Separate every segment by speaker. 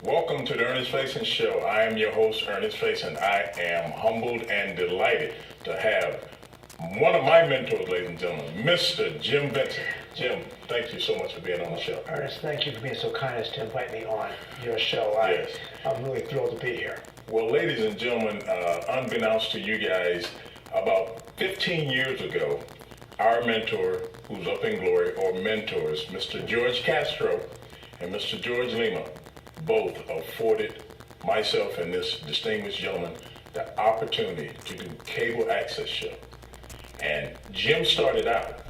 Speaker 1: Welcome to the Ernest Faison Show. I am your host, Ernest Faison. I am humbled and delighted to have one of my mentors, ladies and gentlemen, Mr. Jim Vincent. Jim, thank you so much for being on the show.
Speaker 2: Ernest, thank you for being so kind as to invite me on your show.
Speaker 1: Yes.
Speaker 2: I'm really thrilled to be here.
Speaker 1: Well, ladies and gentlemen, unbeknownst to you guys, about 15 years ago, our mentor, who's up in glory, or mentors, Mr. George Castro and Mr. George Lima, both afforded myself and this distinguished gentleman the opportunity to do cable access show. And Jim started out,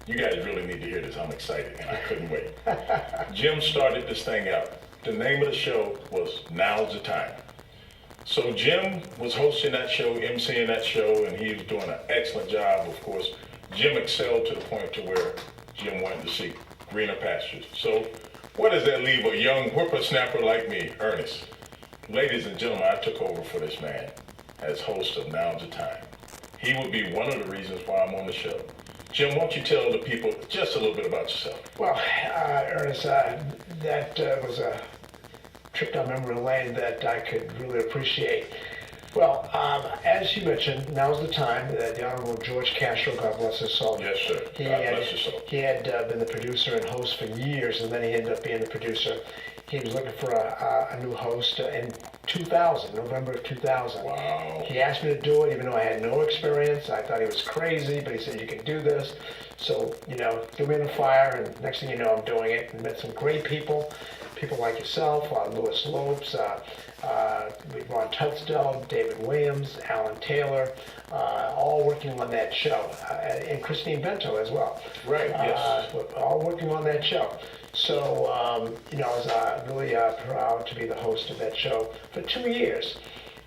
Speaker 1: you guys really need to hear this, I'm excited and I couldn't wait. Jim started this thing out. The name of the show was Now's the Time. So Jim was hosting that show, emceeing that show, and he was doing an excellent job. Of course, Jim excelled to the point to where Jim wanted to see greener pastures. So what does that leave a young whippersnapper like me, Ernest? Ladies and gentlemen, I took over for this man as host of Now's the Time. He would be one of the reasons why I'm on the show. Jim, why don't you tell the people just a little bit about yourself?
Speaker 2: Well, Ernest, that was a trip down memory lane that I could really appreciate. Well, as you mentioned, now's the time. The Honorable George Castro, God bless his soul.
Speaker 1: Yes, sir. God bless his soul.
Speaker 2: He had been the producer and host for years, and then he ended up being the producer. He was looking for a new host in 2000, November of 2000.
Speaker 1: Wow.
Speaker 2: He asked me to do it, even though I had no experience. I thought he was crazy, but he said, you can do this. So, threw me in the fire, and next thing you know, I'm doing it. And met some great people like yourself, Louis Lopes, Ron Tutzdell, David Williams, Alan Taylor, all working on that show, and Christine Bento as well.
Speaker 1: Right, yes.
Speaker 2: All working on that show. So, I was really proud to be the host of that show for 2 years.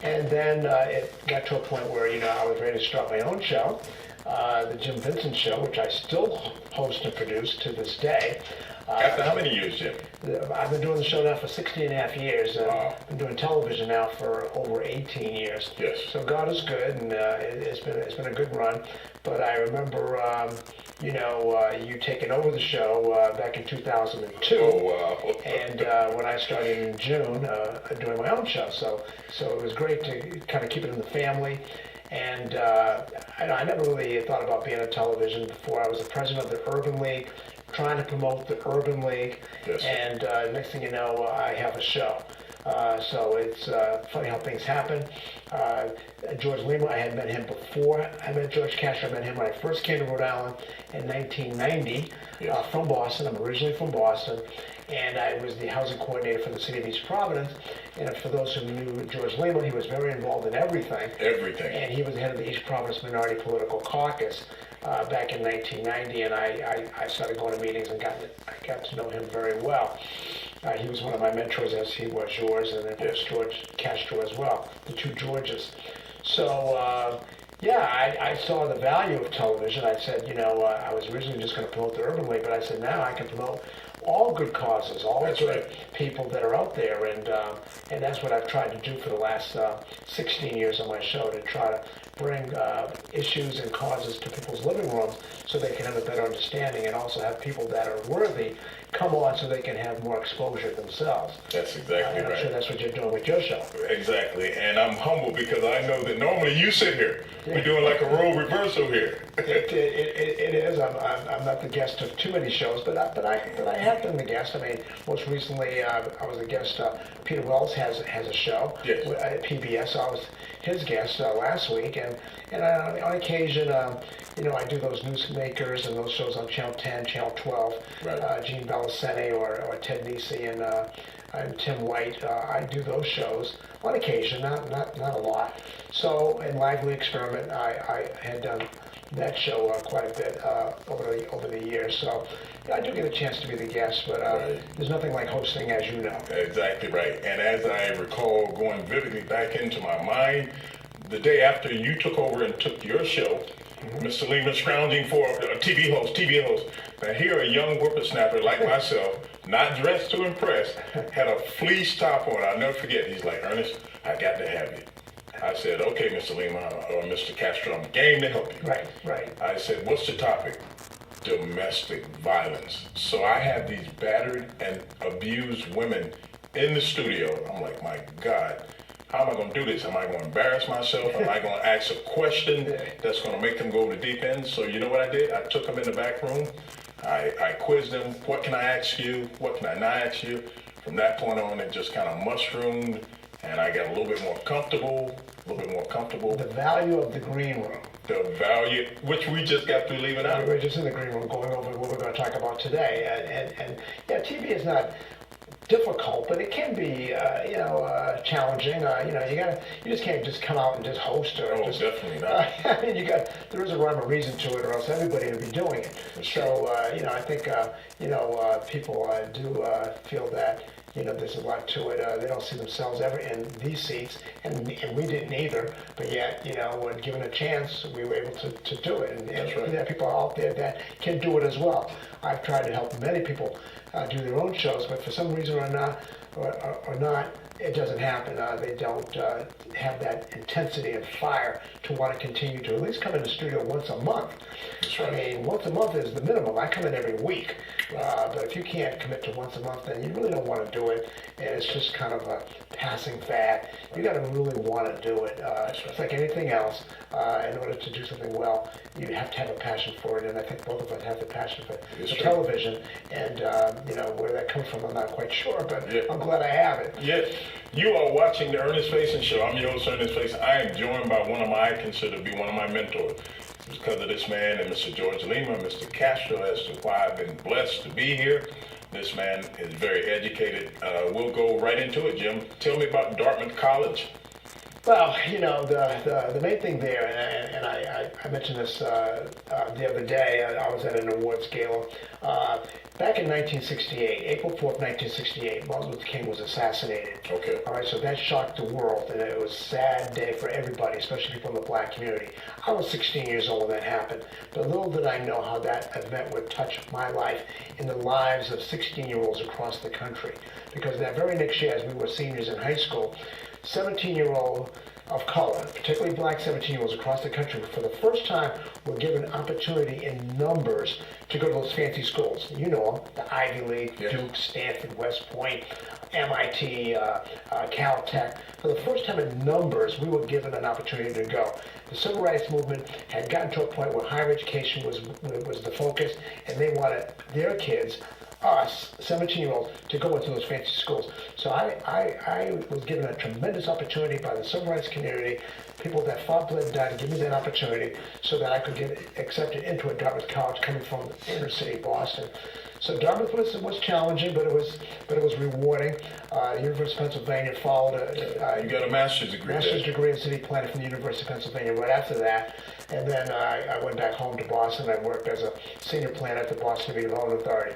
Speaker 2: And then it got to a point where, I was ready to start my own show, the Jim Vincent Show, which I still host and produce to this day.
Speaker 1: After how many years, Jim?
Speaker 2: I've been doing the show now for 16 and a half years.
Speaker 1: Wow.
Speaker 2: I've been doing television now for over 18 years.
Speaker 1: Yes.
Speaker 2: So God is good, and it's been a good run. But I remember, you taking over the show back in 2002.
Speaker 1: Oh, wow.
Speaker 2: And when I started in June doing my own show. So it was great to kind of keep it in the family. And I never really thought about being on television before. I was the president of the Urban League, trying to promote the Urban League,
Speaker 1: yes.
Speaker 2: And next thing you know, I have a show. So it's funny how things happen. George Lima, I had met him before I met George Castro. I met him when I first came to Rhode Island in 1990
Speaker 1: yes.
Speaker 2: From Boston. I'm originally from Boston, and I was the housing coordinator for the city of East Providence. And for those who knew George Lima, he was very involved in everything.
Speaker 1: Everything.
Speaker 2: And he was the head of the East Providence Minority Political Caucus back in 1990, and I started going to meetings and I got to know him very well. He was one of my mentors, as he was yours, and then yes. George Castro as well, the two Georges. So, I saw the value of television. I said, I was originally just going to promote the Urban League, but I said, now I can promote all good causes, all
Speaker 1: that's
Speaker 2: good
Speaker 1: right.
Speaker 2: people that are out there, and that's what I've tried to do for the last 16 years on my show, to try to bring issues and causes to people's living rooms so they can have a better understanding, and also have people that are worthy come on so they can have more exposure themselves.
Speaker 1: That's exactly right.
Speaker 2: I'm sure that's what you're doing with your show.
Speaker 1: Exactly, and I'm humbled because I know that normally you sit here. Yeah. We're doing like a role reversal here.
Speaker 2: It is. I'm not the guest of too many shows, but I have been the guest. I mean, most recently I was a guest. Peter Wells has a show
Speaker 1: yes.
Speaker 2: at PBS. So I was his guest last week, and on occasion, I do those newsmakers and those shows on Channel 10, Channel 12.
Speaker 1: Right.
Speaker 2: Gene Beliceni or Ted Nesi and Tim White. I do those shows on occasion, not a lot. So in Lively Experiment, I had done that show quite a bit over the years. So I do get a chance to be the guest, but
Speaker 1: right.
Speaker 2: There's nothing like hosting, as you know.
Speaker 1: Exactly right. And as I recall, going vividly back into my mind, the day after you took over and took your show, Mr. Lima scrounging for a TV host. Now here a young whippersnapper like myself, not dressed to impress, had a fleece top on. I'll never forget. He's like, Ernest, I got to have you. I said, okay, Mr. Lima or Mr. Castro, I'm game to help you.
Speaker 2: Right.
Speaker 1: I said, what's the topic? Domestic violence. So I have these battered and abused women in the studio. I'm like, my God, how am I going to do this? Am I going to embarrass myself? Am I going to ask a question that's going to make them go to the deep end? So you know what I did? I took them in the back room. I quizzed them. What can I ask you? What can I not ask you? From that point on, it just kind of mushroomed, and I got a little bit more comfortable,
Speaker 2: The value of the green room.
Speaker 1: The value, which we just got through leaving out.
Speaker 2: We're just in the green room going over what we're going to talk about today. And yeah, TV is not difficult, but it can be, challenging. You just can't just come out and just host or.
Speaker 1: Oh,
Speaker 2: just,
Speaker 1: definitely not.
Speaker 2: I mean, there is a rhyme or reason to it, or else everybody would be doing it. So, I think, people do feel that. There's a lot to it. They don't see themselves ever in these seats, and we didn't either. But yet, when given a chance, we were able to do it. And there are people out there that can do it as well. I've tried to help many people do their own shows, but for some reason or not, it doesn't happen. They don't have that intensity and fire to want to continue to at least come in the studio once a month.
Speaker 1: That's right.
Speaker 2: I mean, once a month is the minimum. I come in every week. But if you can't commit to once a month, then you really don't want to do it. And it's just kind of a passing fad. You got to really want to do it. It's like anything else. In order to do something well, you have to have a passion for it. And I think both of us have the passion for television. And, where that comes from, I'm not quite sure. But I'm glad I have it.
Speaker 1: Yes. You are watching the Ernest Faison Show. I'm your host, Ernest Faison. I am joined by I consider to be one of my mentors. It's because of this man and Mr. George Lima, Mr. Castro, as to why I've been blessed to be here. This man is very educated. We'll go right into it, Jim. Tell me about Dartmouth College.
Speaker 2: Well, the main thing there, and I mentioned this the other day. I was at an awards gala. Back in 1968, April 4th, 1968, Martin Luther King was assassinated.
Speaker 1: Okay.
Speaker 2: All right, so that shocked the world, and it was a sad day for everybody, especially people in the black community. I was 16 years old when that happened, but little did I know how that event would touch my life and the lives of 16-year-olds across the country. Because that very next year, as we were seniors in high school, 17-year-old of color, particularly black 17-year-olds across the country, for the first time were given opportunity in numbers to go to those fancy schools. You know them, the Ivy League, Duke, Stanford, West Point, MIT, Caltech. For the first time in numbers, we were given an opportunity to go. The civil rights movement had gotten to a point where higher education was the focus, and they wanted their kids, us, 17-year-olds, to go into those fancy schools. So I was given a tremendous opportunity by the civil rights community, people that fought, bled, and died to give me that opportunity so that I could get accepted into a Dartmouth college coming from inner city Boston. So Dartmouth was challenging, but it was rewarding. University of Pennsylvania followed.
Speaker 1: You got a master's degree.
Speaker 2: Degree in city planning from the University of Pennsylvania right after that. And then I went back home to Boston. I worked as a senior planner at the Boston Redevelopment Authority.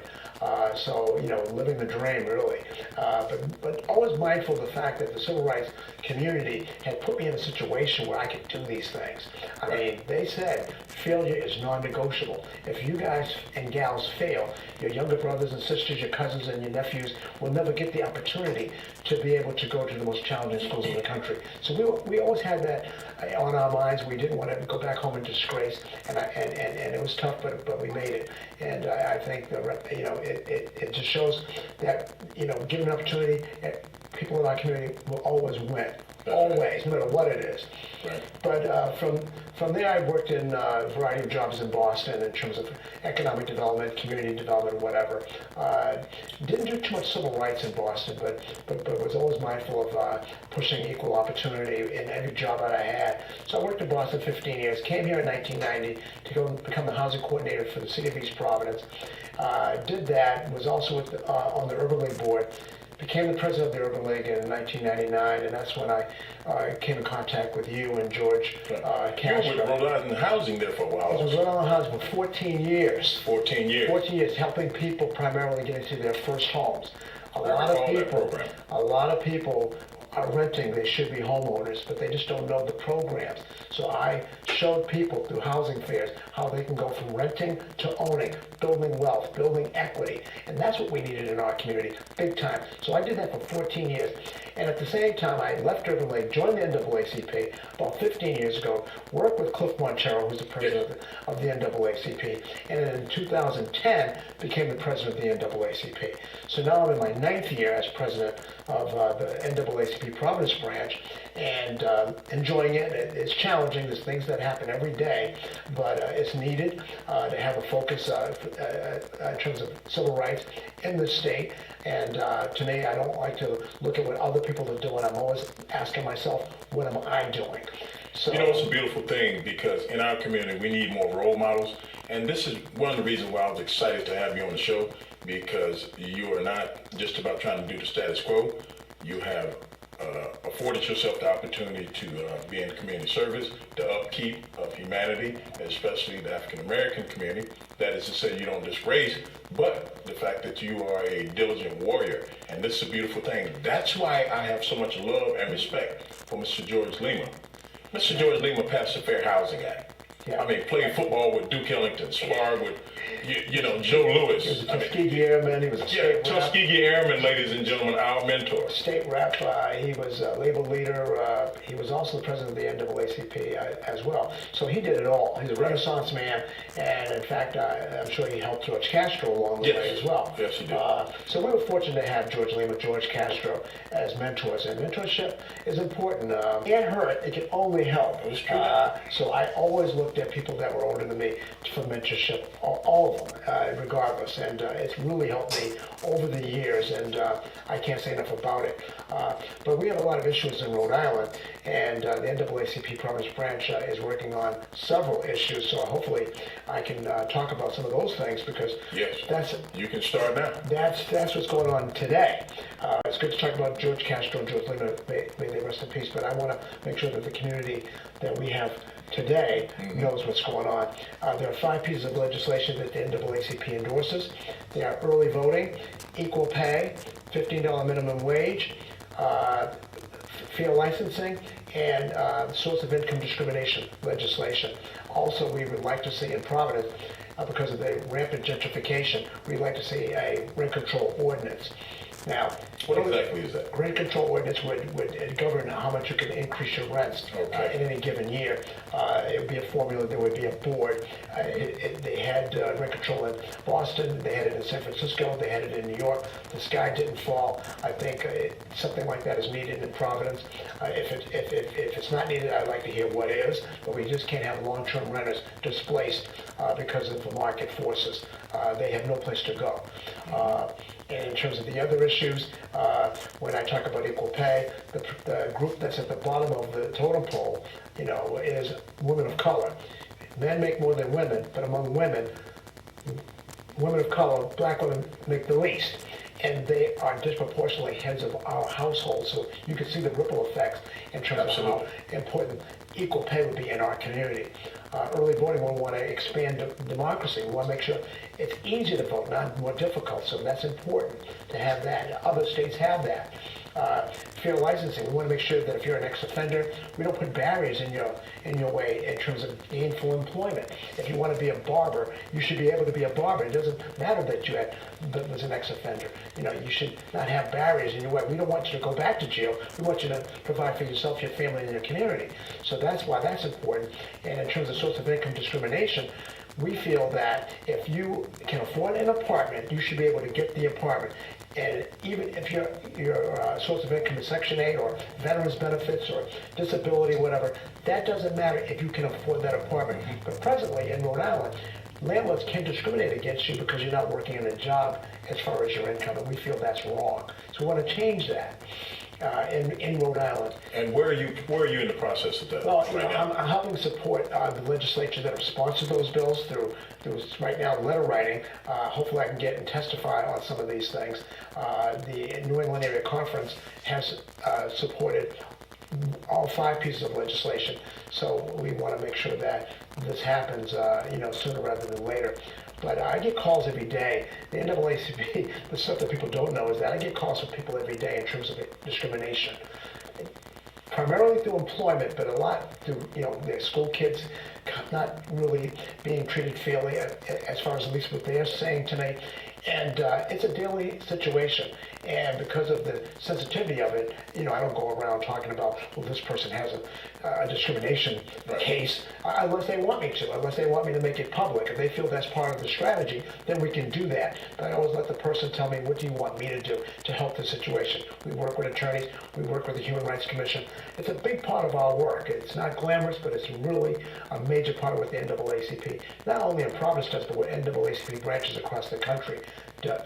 Speaker 2: So, living the dream, really. But always mindful of the fact that the civil rights community had put me in a situation where I could do these things. I mean, they said failure is non-negotiable. If you guys and gals fail, your younger brothers and sisters, your cousins and your nephews will never get the opportunity to be able to go to the most challenging schools in the country. So we always had that on our minds. We didn't want to go back home in disgrace, and it was tough, but we made it. And I think it just shows that given an opportunity, people in our community will always win. Always, no matter what it is.
Speaker 1: Right.
Speaker 2: But from there, I worked in a variety of jobs in Boston in terms of economic development, community development, whatever. Didn't do too much civil rights in Boston, but was always mindful of pushing equal opportunity in every job that I had. So I worked in Boston 15 years, came here in 1990 to go become the housing coordinator for the city of East Providence. Did that, was also on the Urban League board. Became the president of the Urban League in 1999, and that's when I came in contact with you and George Castro.
Speaker 1: You were with Rhode Island Housing there for a while.
Speaker 2: I was with Rhode Island Housing for 14 years.
Speaker 1: 14 years.
Speaker 2: 14 years, helping people primarily get into their first homes. A lot of people are renting, they should be homeowners, but they just don't know the programs. So I showed people through housing fairs how they can go from renting to owning, building wealth, building equity. And that's what we needed in our community, big time. So I did that for 14 years. And at the same time, I left Urban Lake, joined the NAACP about 15 years ago, worked with Cliff Monchero, who's the president of the NAACP, and in 2010 became the president of the NAACP. So now I'm in my 9th year as president of the NAACP Providence branch, and enjoying it. It's challenging. There's things that happen every day, but it's needed to have a focus in terms of civil rights in the state. And to me, I don't like to look at what other people are doing. I'm always asking myself, what am I doing? So,
Speaker 1: you know, it's a beautiful thing because in our community, we need more role models. And this is one of the reasons why I was excited to have you on the show, because you are not just about trying to do the status quo. You have afforded yourself the opportunity to be in community service, the upkeep of humanity, especially the African American community. That is to say, you don't just race, but the fact that you are a diligent warrior. And this is a beautiful thing. That's why I have so much love and respect for Mr. George Lima. Mr. George Lima passed the Fair Housing Act. Yeah. I mean, played football with Duke Ellington, sparred with, Joe Lewis.
Speaker 2: He was a Tuskegee Airman. He was a state rep.
Speaker 1: Tuskegee Airman, ladies and gentlemen, our mentor.
Speaker 2: State rep. He was a labor leader. He was also the president of the NAACP as well. So he did it all. He's a Renaissance man, and in fact, I'm sure he helped George Castro along the way as well.
Speaker 1: Yes, he did.
Speaker 2: So we were fortunate to have George Lima, George Castro as mentors, and mentorship is important. It can't hurt. It can only help.
Speaker 1: It's true.
Speaker 2: So I always looked at people that were older than me for mentorship, all of them, regardless, and it's really helped me over the years, and I can't say enough about it. But we have a lot of issues in Rhode Island, and the NAACP Providence branch is working on several issues, so hopefully I can talk about some of those things, because
Speaker 1: you can start now.
Speaker 2: That's what's going on today. It's good to talk about George Castro and George Lima, may they rest in peace, but I want to make sure that the community that we have today knows what's going on. There are 5 pieces of legislation that the NAACP endorses. They are early voting, equal pay, $15 minimum wage, fair licensing, and source of income discrimination legislation. Also, we would like to see in Providence, because of the rampant gentrification, we'd like to see a rent control ordinance. Now,
Speaker 1: what exactly is that?
Speaker 2: Rent control ordinance would govern how much you can increase your rents in any given year. It would be a formula. There would be a board. They had rent control in Boston. They had it in San Francisco. They had it in New York. The sky didn't fall. I think something like that is needed in Providence. If it's not needed, I'd like to hear what is. But we just can't have long-term renters displaced because of the market forces. They have no place to go. And in terms of the other issues, when I talk about equal pay, the group that's at the bottom of the totem pole, is women of color. Men make more than women, but among women of color, black women make the least. And they are disproportionately heads of our households. So you can see the ripple effects in terms of how important equal pay would be in our community. Early voting, we want to expand democracy. We want to make sure it's easy to vote, not more difficult. So that's important to have that. Other states have that. Fair licensing. We want to make sure that if you're an ex-offender, we don't put barriers in your way in terms of gainful employment. If you want to be a barber, you should be able to be a barber. It doesn't matter that you was an ex-offender. You should not have barriers in your way. We don't want you to go back to jail. We want you to provide for yourself, your family, and your community. So that's why that's important. And in terms of source of income discrimination, we feel that if you can afford an apartment, you should be able to get the apartment. And even if your source of income is Section 8 or veterans benefits or disability, whatever, that doesn't matter if you can afford that apartment. But presently in Rhode Island, landlords can discriminate against you because you're not working in a job as far as your income, and we feel that's wrong. So we want to change that. In Rhode Island.
Speaker 1: And where are you in the process of that?
Speaker 2: Well, I'm helping support the legislature that have sponsored those bills through right now letter writing. Hopefully I can get and testify on some of these things. The New England Area Conference has supported all 5 pieces of legislation. So we want to make sure that this happens sooner rather than later. But I get calls every day. The NAACP, the stuff that people don't know is that I get calls from people every day in terms of discrimination. primarily through employment, but a lot through, their school kids not really being treated fairly, as far as at least what they're saying tonight. And it's a daily situation. And because of the sensitivity of it, I don't go around talking about, well, this person has a discrimination case, unless they want me to make it public. If they feel that's part of the strategy, then we can do that. But I always let the person tell me, what do you want me to do to help the situation? We work with attorneys, we work with the Human Rights Commission. It's a big part of our work. It's not glamorous, but it's really a major part of what the NAACP, not only in Providence does, but what NAACP branches across the country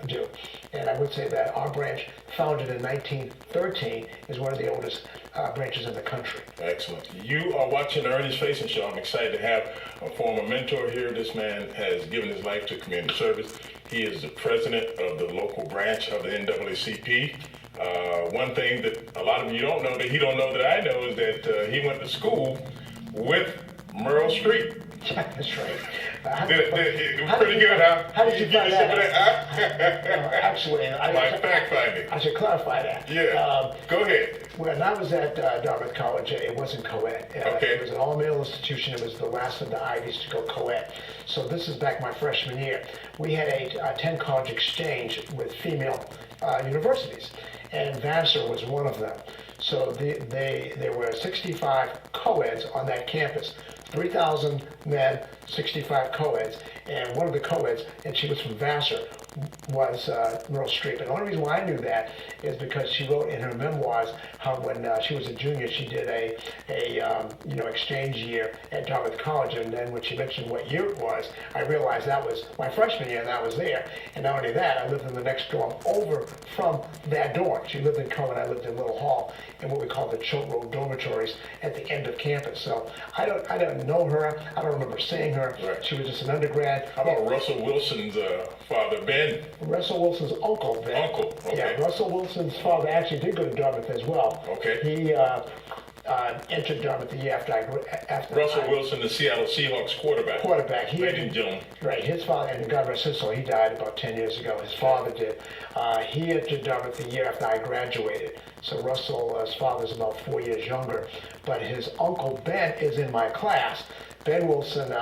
Speaker 2: do. And I would say that our branch, founded in 1913, is one of the oldest branches in the country.
Speaker 1: Excellent. You are watching the Ernest Faison Show. I'm excited to have a former mentor here. This man has given his life to community service. He is the president of the local branch of the NAACP. One thing that a lot of you don't know, that he don't know that I know, is that he went to school with Merle Street.
Speaker 2: That's right.
Speaker 1: It was pretty good, huh?
Speaker 2: How did you find that? Actually,
Speaker 1: My fact finding.
Speaker 2: I should clarify that.
Speaker 1: Yeah. Go ahead.
Speaker 2: When I was at Dartmouth College, it wasn't co-ed.
Speaker 1: Okay.
Speaker 2: It was an all-male institution. It was the last of the Ivies to go co-ed. So this is back my freshman year. We had a 10-college exchange with female universities, and Vassar was one of them. So there were 65 co-eds on that campus. 3,000 men, 65 co-eds, and one of the co-eds, and she was from Vassar, was Merle Streep. And the only reason why I knew that is because she wrote in her memoirs how when she was a junior, she did a exchange year at Dartmouth College, and then when she mentioned what year it was, I realized that was my freshman year, and I was there. And not only that, I lived in the next dorm over from that dorm. She lived in Cohen, I lived in Little Hall, in what we call the Choate Road dormitories at the end of campus. So I don't know her. I don't remember seeing her.
Speaker 1: Right.
Speaker 2: She was just an undergrad.
Speaker 1: How about Russell Wilson's father, Ben?
Speaker 2: Russell Wilson's uncle, Ben.
Speaker 1: Uncle, okay.
Speaker 2: Yeah, Russell Wilson's father actually did go to Dartmouth as well.
Speaker 1: Okay.
Speaker 2: He entered Dartmouth the year after
Speaker 1: Russell Wilson, the Seattle Seahawks quarterback.
Speaker 2: Ladies
Speaker 1: and gentlemen.
Speaker 2: Right, his father, and God rest his soul, he died about 10 years ago. His father did. He entered Dartmouth the year after I graduated. So Russell's father's about 4 years younger. But his uncle Ben is in my class. Ben Wilson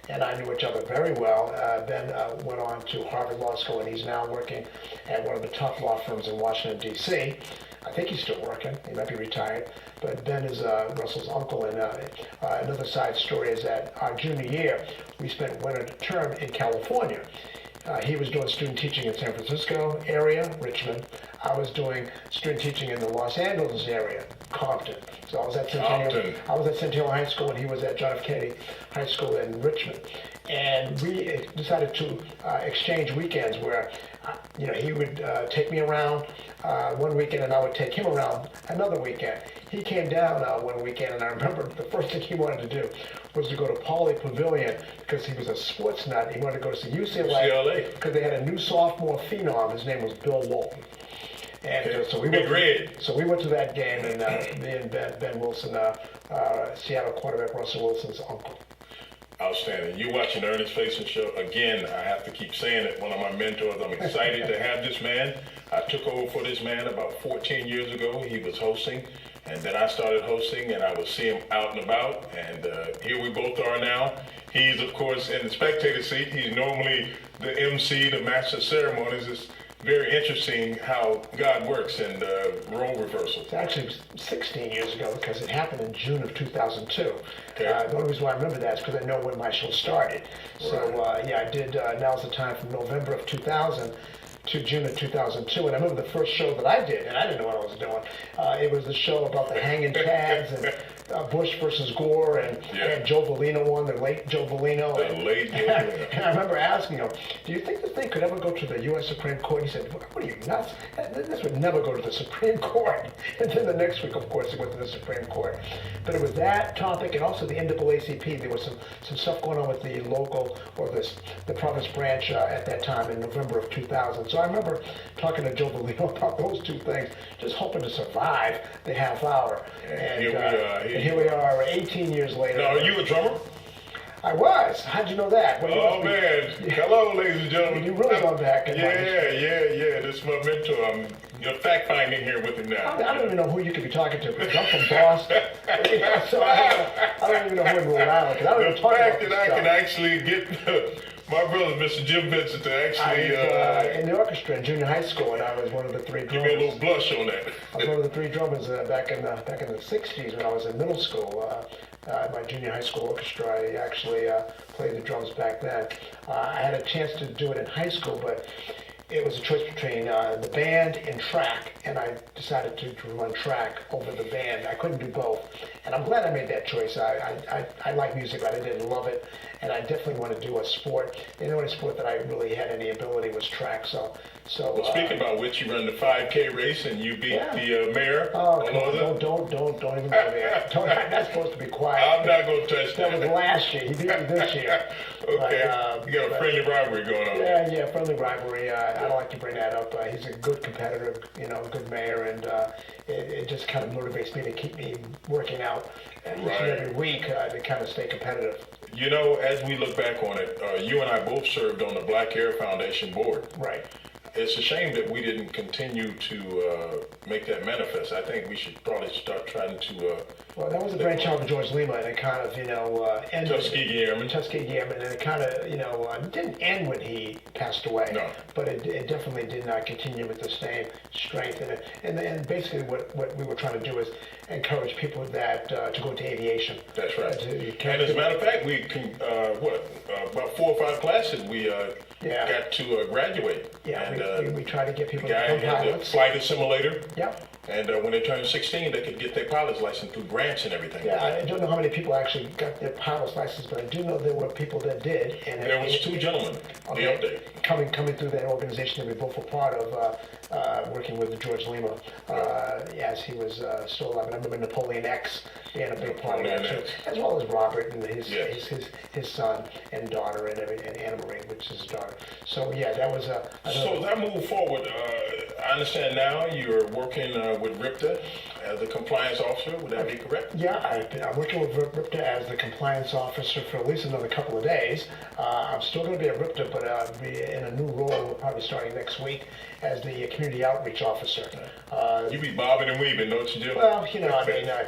Speaker 2: and I knew each other very well. Ben went on to Harvard Law School, and he's now working at one of the top law firms in Washington, D.C. I think he's still working. He might be retired. But Ben is Russell's uncle. And another side story is that our junior year, we spent winter term in California. He was doing student teaching in San Francisco area, Richmond. I was doing student teaching in the Los Angeles area, Compton. So I was at Centennial High School, and he was at John F. Kennedy High School in Richmond. And we decided to exchange weekends where, he would take me around one weekend, and I would take him around another weekend. He came down one weekend, and I remember the first thing he wanted to do was to go to Pauley Pavilion because he was a sports nut. He wanted to go to see UCLA because they had a new sophomore phenom. His name was Bill Walton. And so we went to that game, and me and Ben Wilson, Seattle quarterback Russell Wilson's uncle.
Speaker 1: Outstanding. You're watching the Ernest Faison Show. Again, I have to keep saying it. One of my mentors. I'm excited to have this man. I took over for this man about 14 years ago. He was hosting, and then I started hosting, and I would see him out and about. And here we both are now. He's, of course, in the spectator seat. He's normally the MC, the master of ceremonies. It's very interesting how God works and role reversal.
Speaker 2: It's actually 16 years ago because it happened in June of 2002.
Speaker 1: Okay.
Speaker 2: The only reason why I remember that is because I know when my show started. So, I did Now's the Time from November of 2000 to June of 2002. And I remember the first show that I did, and I didn't know what I was doing. It was the show about the hanging chads and Bush versus Gore, and Joe Valino won, the late Joe Valino.
Speaker 1: The late Joe Valino.
Speaker 2: And I remember asking him, do you think this thing could ever go to the U.S. Supreme Court? He said, what are you, nuts? This would never go to the Supreme Court. And then the next week, of course, it went to the Supreme Court. But it was that topic, and also the NAACP. There was some stuff going on with the local, or the Providence branch at that time in November of 2000. So I remember talking to Joe Valino about those two things, just hoping to survive the half hour.
Speaker 1: And
Speaker 2: here we are 18 years later.
Speaker 1: Now, are you a drummer?
Speaker 2: I was. How'd you know that? Well,
Speaker 1: Oh man! Hello, ladies and gentlemen.
Speaker 2: You really gone back in my
Speaker 1: Yeah. This is my mentor. I'm fact finding here with him now.
Speaker 2: I don't even know who you could be talking to because I'm from Boston. So I don't even know who in Rhode Island. Because I don't even talk about
Speaker 1: The
Speaker 2: this
Speaker 1: fact that I
Speaker 2: stuff.
Speaker 1: can actually get my brother, Mr. Jim Vincent, to
Speaker 2: I
Speaker 1: actually
Speaker 2: was in the orchestra in junior high school, and I was one of the three
Speaker 1: give me a little
Speaker 2: drummers.
Speaker 1: blush on that.
Speaker 2: I was one of the three drummers back in the '60s when I was in middle school. My junior high school orchestra, I actually played the drums back then. I had a chance to do it in high school, but it was a choice between the band and track, and I decided to run track over the band. I couldn't do both, and I'm glad I made that choice. I like music, but I didn't love it, and I definitely want to do a sport. And the only sport that I really had any ability was track. So
Speaker 1: Well, speaking about which, you run the 5K race and you beat the mayor.
Speaker 2: Oh, come on, don't even go there. I'm not supposed to be quiet.
Speaker 1: I'm not going to touch
Speaker 2: That
Speaker 1: that.
Speaker 2: was last year. He beat me this year.
Speaker 1: Okay.
Speaker 2: But,
Speaker 1: You got a friendly rivalry going on.
Speaker 2: Yeah, friendly rivalry. I don't like to bring that up. He's a good competitor, good mayor, and it just kind of motivates me to keep me working out each and every week to kind of stay competitive.
Speaker 1: You know, as we look back on it, you and I both served on the Black Air Foundation board.
Speaker 2: Right.
Speaker 1: It's a shame that we didn't continue to make that manifest. I think we should probably start trying to...
Speaker 2: Well, that was a brainchild of George Lima, and it kind of, ended.
Speaker 1: Tuskegee Airmen.
Speaker 2: Tuskegee Airmen, and it kind of, didn't end when he passed away.
Speaker 1: No.
Speaker 2: But it definitely did not continue with the same strength. And basically what we were trying to do is encourage people that to go into aviation.
Speaker 1: That's right. And as a matter of fact, we can, about 4 or 5 classes we got to graduate.
Speaker 2: Yeah,
Speaker 1: And
Speaker 2: we try to get people
Speaker 1: the
Speaker 2: to
Speaker 1: guy
Speaker 2: become
Speaker 1: had the
Speaker 2: pilots.
Speaker 1: flight simulator.
Speaker 2: Yep.
Speaker 1: And when they turned 16, they could get their pilot's license through grants and everything.
Speaker 2: Yeah, I don't know how many people actually got their pilot's license, but I do know there were people that did. And
Speaker 1: There was 2 gentlemen, the update.
Speaker 2: Coming through that organization that we both were part of, working with George Lima as he was still alive. And I remember Napoleon X being a big part of that
Speaker 1: Napoleon
Speaker 2: too,
Speaker 1: X.
Speaker 2: as well as Robert and his son and daughter and Anna Marie, which is his daughter. So yeah, that was
Speaker 1: So as I move forward, I understand now you're working with RIPTA as a compliance officer. Would that be correct?
Speaker 2: Yeah, I'm working with RIPTA as the compliance officer for at least another couple of days. I'm still going to be at RIPTA, but I'll be in a new role. We're probably starting next week as the community outreach officer.
Speaker 1: You be bobbing and weaving, don't you, Jim?
Speaker 2: Well,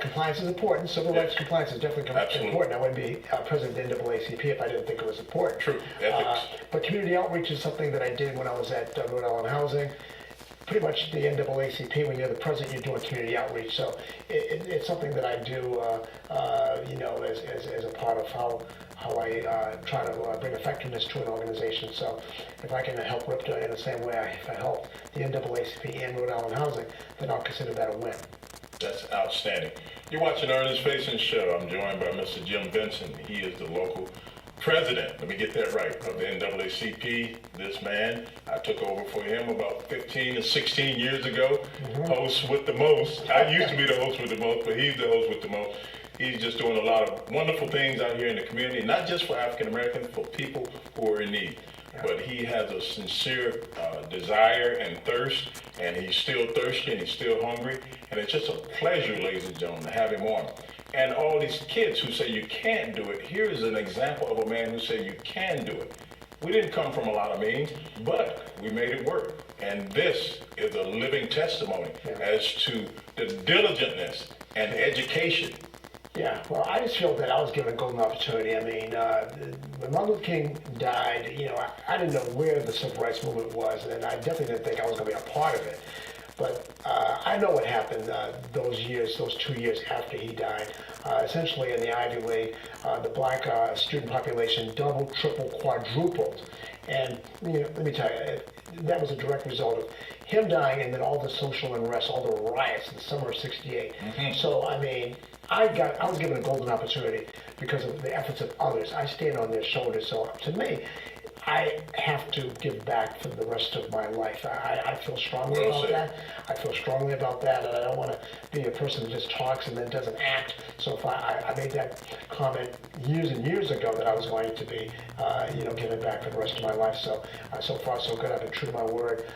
Speaker 2: compliance is important. Civil rights compliance is definitely
Speaker 1: Absolutely.
Speaker 2: important. I wouldn't be president of the NAACP if I didn't think it was important.
Speaker 1: True. Ethics.
Speaker 2: But community outreach is something that I did when I was at Rhode Island Housing. Pretty much the NAACP, when you're the president, you're doing community outreach. So it's something that I do, as a part of how I try to bring effectiveness to an organization. So if I can help RIPTA in the same way if I help the NAACP and Rhode Island Housing, then I'll consider that a win.
Speaker 1: That's outstanding. You're watching Ernest Faison Show. I'm joined by Mr. Jim Vincent. He is the local president, let me get that right, of the NAACP. This man, I took over for him about 15 or 16 years ago. Host with the most. I used to be the host with the most, but he's the host with the most. He's just doing a lot of wonderful things out here in the community, not just for African Americans, for people who are in need. But he has a sincere desire and thirst, and he's still thirsty and he's still hungry. And it's just a pleasure, ladies and gentlemen, to have him on. And all these kids who say you can't do it, here is an example of a man who said you can do it. We didn't come from a lot of means, but we made it work. And this is a living testimony as to the diligentness and education.
Speaker 2: Yeah, well, I just feel that I was given a golden opportunity. I mean, when Martin Luther King died, I didn't know where the civil rights movement was, and I definitely didn't think I was going to be a part of it. But I know what happened those 2 years after he died. Essentially, in the Ivy League, the black student population doubled, tripled, quadrupled. And let me tell you, that was a direct result of him dying and then all the social unrest, all the riots in the summer of '68. So, I mean, I was given a golden opportunity because of the efforts of others. I stand on their shoulders. So to me, I have to give back for the rest of my life. I feel strongly about that. I feel strongly about that, and I don't want to be a person who just talks and then doesn't act. So if I made that comment years and years ago that I was going to be, giving back for the rest of my life. So so far so good. I've been true to my word.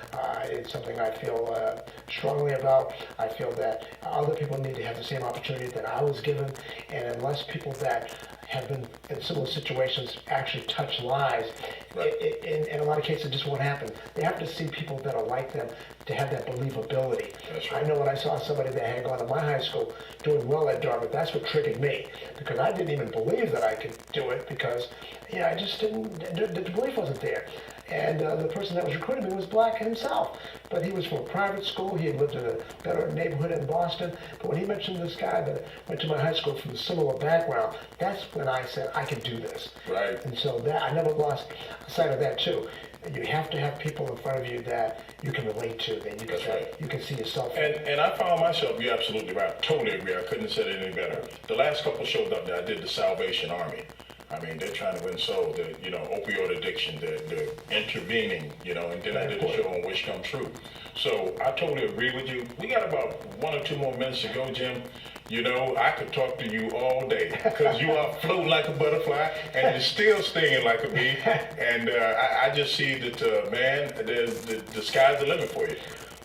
Speaker 2: It's something I feel strongly about. I feel that other people need to have the same opportunity that I was given, and unless people that have been in similar situations actually touch lives.
Speaker 1: Right.
Speaker 2: In a lot of cases, it just won't happen. They have to see people that are like them to have that believability.
Speaker 1: That's right.
Speaker 2: I know when I saw somebody that had gone to my high school doing well at Dartmouth, that's what triggered me, because I didn't even believe that I could do it, because I just didn't, the belief wasn't there. And the person that was recruiting me was black himself, but he was from a private school. He had lived in a better neighborhood in Boston. But when he mentioned this guy that went to my high school from a similar background, that's when I said, I can do this.
Speaker 1: Right.
Speaker 2: And so that I never lost sight of that too. You have to have people in front of you that you can relate to, that you can,
Speaker 1: right.
Speaker 2: you can see yourself in.
Speaker 1: And I found myself, you're absolutely right, totally agree. I couldn't have said it any better. The last couple of shows up there, I did the Salvation Army. I mean, they're trying to win souls, the opioid addiction, they're intervening, and then I did a show on Wish Come True. So I totally agree with you. We got about 1 or 2 more minutes to go, Jim. I could talk to you all day, because you are floating like a butterfly and you're still stinging like a bee. And I just see that, man, the sky's the limit for you.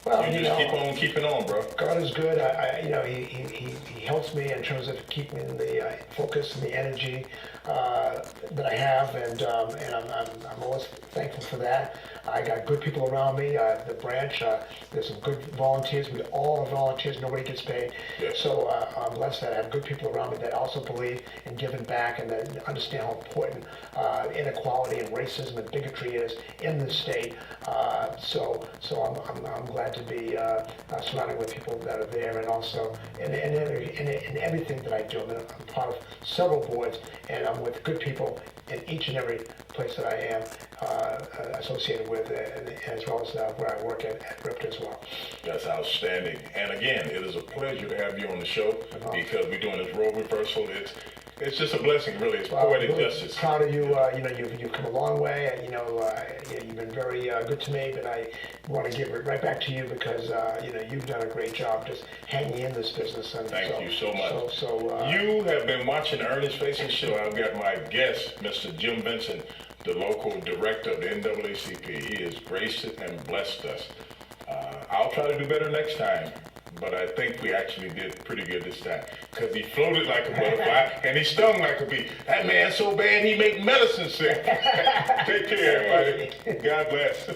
Speaker 2: Well,
Speaker 1: you just keep on keeping on, bro.
Speaker 2: God is good. He helps me in terms of keeping the focus and the energy that I have, and I'm always thankful for that. I got good people around me. The branch, there's some good volunteers. We all are volunteers. Nobody gets paid.
Speaker 1: Yes.
Speaker 2: So I'm blessed that I have good people around me that also believe in giving back and that understand how important inequality and racism and bigotry is in this state. So I'm glad to be surrounded with people that are there, and also in everything that I do. I'm part of several boards, and I'm with good people in each and every place that I am associated with, as well as where I work at RIPT as well.
Speaker 1: That's outstanding. And again, it is a pleasure to have you on the show, because we're doing this role reversal. It's just a blessing, really. It's poetic
Speaker 2: really
Speaker 1: justice.
Speaker 2: Proud of you. You've come a long way. You've been very good to me, but I want to give it right back to you, because you've done a great job just hanging in this business. And
Speaker 1: Thank you so much.
Speaker 2: So
Speaker 1: you have been watching the Ernest Faison Show. I've got my guest, Mr. Jim Vincent, the local director of the NAACP. He has graced it and blessed us. I'll try to do better next time, but I think we actually did pretty good this time, because he floated like a butterfly and he stung like a bee. That man's so bad he make medicine sick. Take care, everybody. God bless.